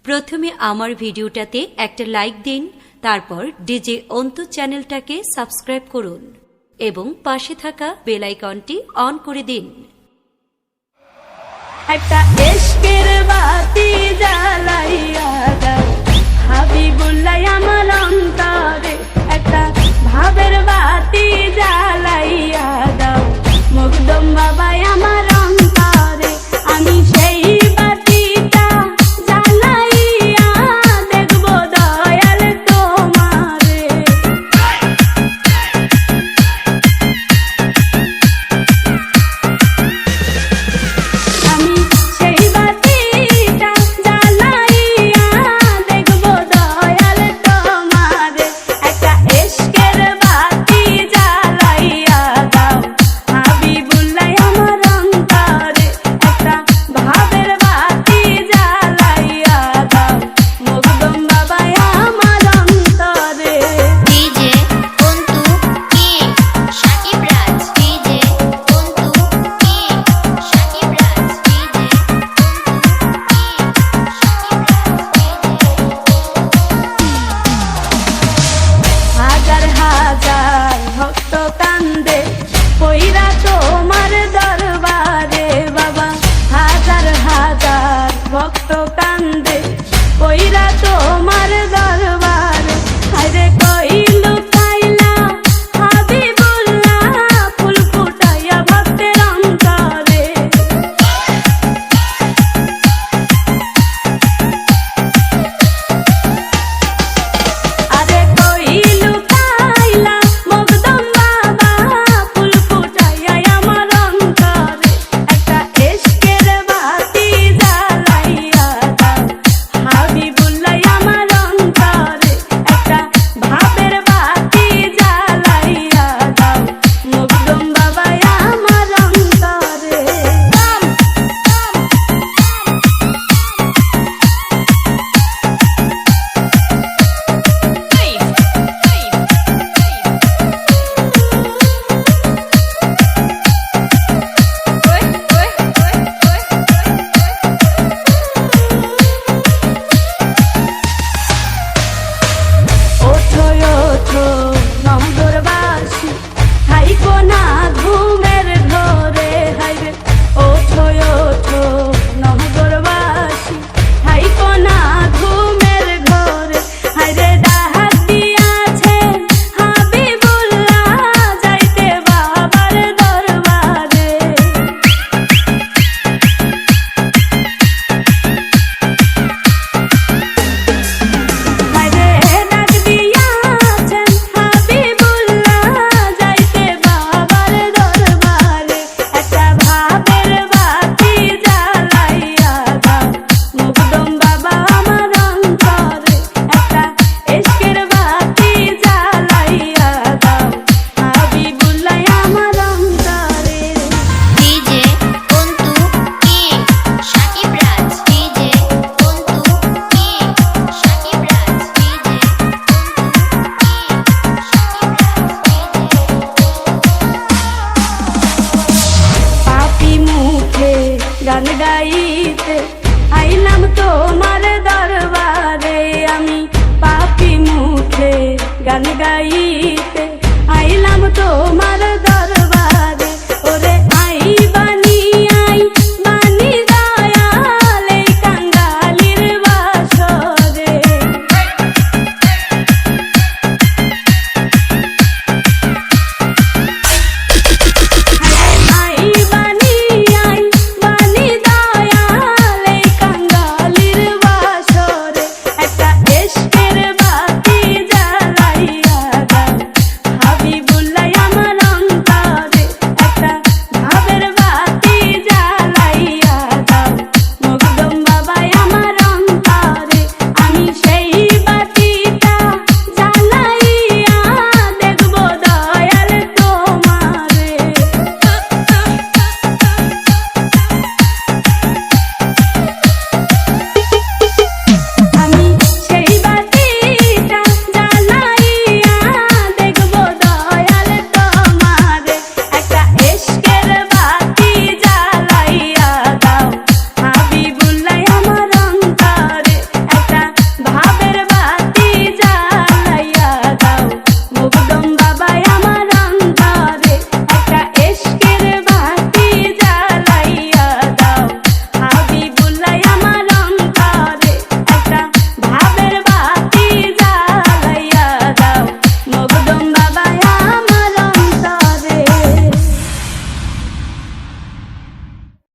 প্রথমে আমার ভিডিওটাতে একটা লাইক দিন, তারপর ডিজে অন্তু চ্যানেলটাকে সাবস্ক্রাইব করুন এবং পাশে থাকা বেল আইকনটি অন করে দিন। একটা ইশকের বাতি জ্বালাইয়া দাও হাবিবুল্লাহ আমার অন্তরে, একটা ভাবের বাতি জ্বালাইয়া দাও মখদুম বাবা আমার অন্তরে। আমি সেই বাতিটা জ্বালাইয়া দেখব দয়াল তোমারে। আমি সেই বাতিটা জ্বালাইয়া দেখব দয়াল তোমারে। একটা ইশকের বাতি জ্বালাইয়া দাও হাবিবুল্লাহ আমার অন্তরে, একটা ভাবের বাতি জ্বালাইয়া দাও মখদুম বাবা আমার অন্তরে। ডিজে অন্তু কি শাকিব রাজ, ডিজে অন্তু কি শাকিব রাজ, ডিজে হাজার হাজার ভক্ত কান্দে কইরা তোমার দরবারে বাবা, হাজার হাজার ভক্ত কান্দে